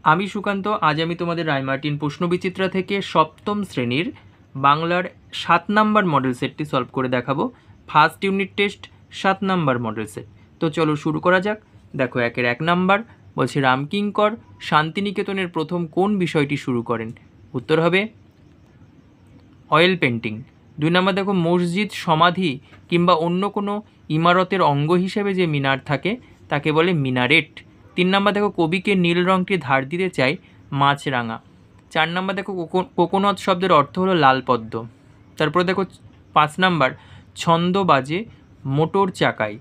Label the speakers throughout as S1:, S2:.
S1: আমি সুকান্ত। আজ আমি তোমাদের রায়মার্টিন প্রশ্নবিচিত্রা থেকে সপ্তম শ্রেণীর বাংলার 7 নম্বর মডেল সেটটি সলভ করে দেখাবো। ফার্স্ট ইউনিট টেস্ট 7 নম্বর মডেল সেট। তো চলো শুরু করা যাক। দেখো 1 নম্বর বলছে রামকিঙ্কর শান্তিনিকেতনের প্রথম কোন বিষয়টি শুরু করেন? উত্তর হবে অয়েল পেন্টিং। 2 নম্বর দেখো মসজিদ, সমাধি কিংবা অন্য কোনো ইমারতের অঙ্গ হিসেবে যে মিনার থাকে তাকে বলে মিনারেট। 3 নম্বর দেখো কবিকে নীল রঙটি ধার দিতে চাই মাছরাঙা। 4 নম্বর দেখো কোকোনট শব্দের অর্থ হলো লাল পদ্ম। তারপরে দেখো 5 নম্বর ছন্দ বাজে মোটর চাকায়।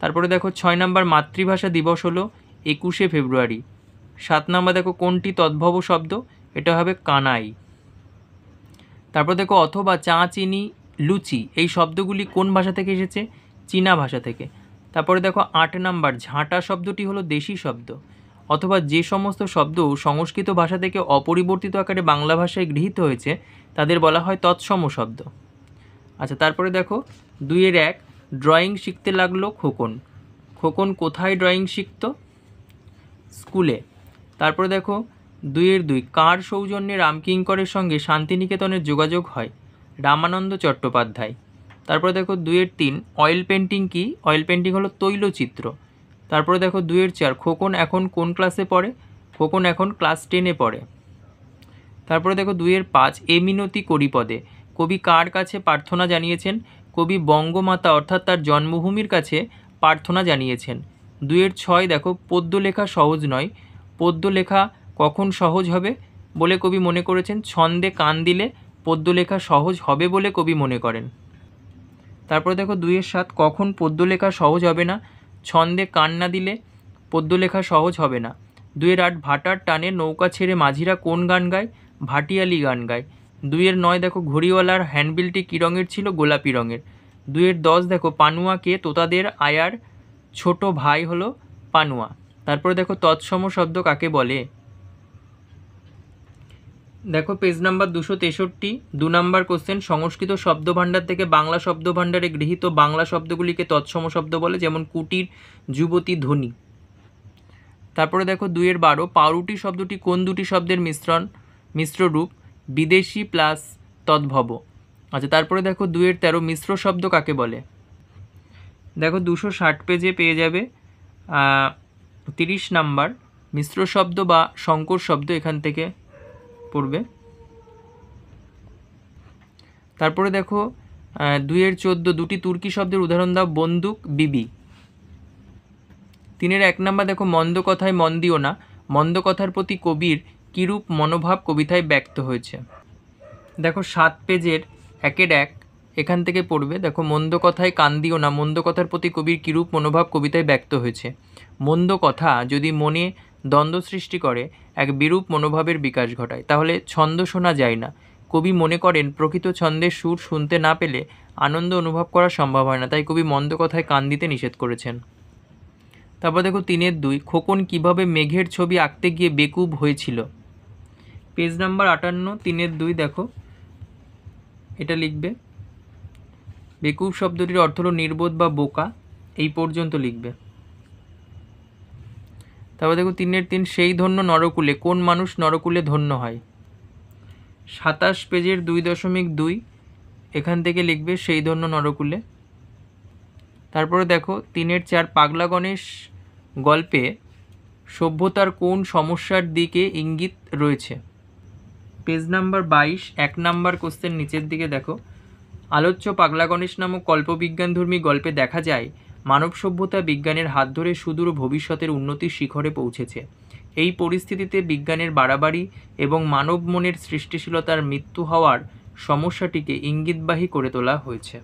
S1: তারপরে দেখো 6 নম্বর মাতৃভাষা দিবস হলো 21শে ফেব্রুয়ারি। 7 নম্বর দেখো কোনটি তদ্ভব শব্দ? এটা হবে কানাই। তারপর দেখো অথবা চা, চিনি, লুচি এই শব্দগুলি কোন ভাষা থেকে এসেছে? চীনা ভাষা থেকে। তারপরে দেখো 8 নাম্বার ঝাঁটা শব্দটি হলো দেশি শব্দ। অথবা যে সমস্ত শব্দ সংস্কৃত ভাষা থেকে অপরিবর্তিত আকারে বাংলা ভাষায় গৃহীত হয়েছে তাদের বলা হয় তৎসম শব্দ। আচ্ছা, তারপরে দেখো 2-1 ড্রয়িং শিখতে লাগলো খোকন। খোকন কোথায় ড্রয়িং শিখতো? স্কুলে। তারপরে দেখো 2-2 কার সৌজন্যে রামকিঙ্করের সঙ্গে শান্তিনিকেতনের যোগাযোগ হয়? রামানন্দ চট্টোপাধ্যায়। তারপরে দেখো 2-3 অয়েল পেন্টিং কি? অয়েল পেন্টিং হলো তৈলচিত্র। তারপরে দেখো 2-4 খোকন এখন কোন ক্লাসে পড়ে? খোকন এখন ক্লাস 10-এ পড়ে। তারপরে দেখো 2-5 এ মিনতি করি পদে কবি কার কাছে প্রার্থনা জানিয়েছেন? কবি বঙ্গমাতা অর্থাৎ তার জন্মভূমির কাছে প্রার্থনা জানিয়েছেন। 2-6 দেখো পদ্য লেখা সহজ নয়। পদ্য লেখা কখন সহজ হবে বলে কবি মনে করেছেন? ছন্দে কান দিলে পদ্য লেখা সহজ হবে বলে কবি মনে করেন। তারপরে দেখো 2-7 কখন পদ্য লেখা সহজ হবে না? ছন্দে কান না দিলে পদ্য লেখা সহজ হবে না। 2-8 ভাটার টানে নৌকা ছেড়ে মাঝিরা কোন গান গায়? ভাটিয়ালি গান গায়। 2-9 দেখো ঘড়িওয়ালার হ্যান্ডবিলটি কী রঙের ছিল? গোলাপি রঙের। 2-10 দেখো পানুয়াকে তোতাদের আয়ার ছোট ভাই হলো পানুয়া। তারপরে দেখো তৎসম শব্দ কাকে বলে? দেখো পেজ নাম্বার 263। 2 নম্বর কোশ্চেন সংস্কৃত শব্দভাণ্ডার থেকে বাংলা শব্দভাণ্ডারে গৃহীত বাংলা শব্দগুলিকে তৎসম শব্দ বলে, যেমন কুটির, যুবতী, ধ্বনি। তারপরে দেখো 2-12 পাউরুটি শব্দটি কোন দুটি শব্দের মিশ্র রূপ? বিদেশি প্লাস তদ্ভব। আচ্ছা, তারপরে দেখো 2-13 মিশ্র শব্দ কাকে বলে? দেখো 260 পেজে পেয়ে যাবে 30 নাম্বার মিশ্র শব্দ বা সংকর শব্দ এখান থেকে পড়বে। তারপরে দেখো 2-14 দুটি তুর্কি শব্দের উদাহরণ দাও। বন্দুক, বিবি। 3-1 নাম্বার দেখো মন্দ কথায় মন দিও না। মন্দ কথার প্রতি কবির কীরূপ মনোভাব কবিতায় ব্যক্ত হয়েছে? দেখো 7 পেজের 1-1 এখান থেকে পড়বে। দেখো মন্দ কথায় কান দিও না, মন্দ কথার প্রতি কবির কীরূপ মনোভাব কবিতায় ব্যক্ত হয়েছে? মন্দ কথা যদি মনে দ্বন্দ্ব সৃষ্টি করে, এক বিরূপ মনোভাবের বিকাশ ঘটায়, তাহলে ছন্দ শোনা যায় না। কবি মনে করেন প্রকৃত ছন্দের সুর শুনতে না পেলে আনন্দ অনুভব করা সম্ভব হয় না, তাই কবি মন্দ কথায় কান দিতে নিষেধ করেছেন। তারপর দেখো 3-2 খোকন কিভাবে মেঘের ছবি আঁকতে গিয়ে বেকুব হয়েছিল? Page number 58। 3-2 দেখো এটা লিখবে। বেকুব শব্দটির অর্থ হলো নির্বোধ বা বোকা, এই পর্যন্ত লিখবে। তারপর দেখো 3-3 সেই ধন্য নরকুলে কোন মানুষ নরকুলে ধন্য হয়? 27 পেজের 2.2 এখান থেকে লিখবে সেই ধন্য নরকুলে। তারপরে দেখো 3-4 পাগলা গণেশ গল্পে সভ্যতার কোন সমস্যার দিকে ইঙ্গিত রয়েছে? Page number 22। 1 নাম্বার কোশ্চেন নিচের দিকে দেখো। আলোচ্য পাগলা গণেশ নামক কল্পবিজ্ঞানধর্মী গল্পে দেখা যায় মানব সভ্যতা বিজ্ঞানের হাত ধরে সুদূর ভবিষ্যতের উন্নতির শিখরে পৌঁছেছে। এই পরিস্থিতিতে বিজ্ঞানের বাড়াবাড়ি এবং মানব মনের সৃষ্টিশীলতার মৃত্যু হওয়ার সমস্যাটিকে ইঙ্গিতবাহী করে তোলা হয়েছে।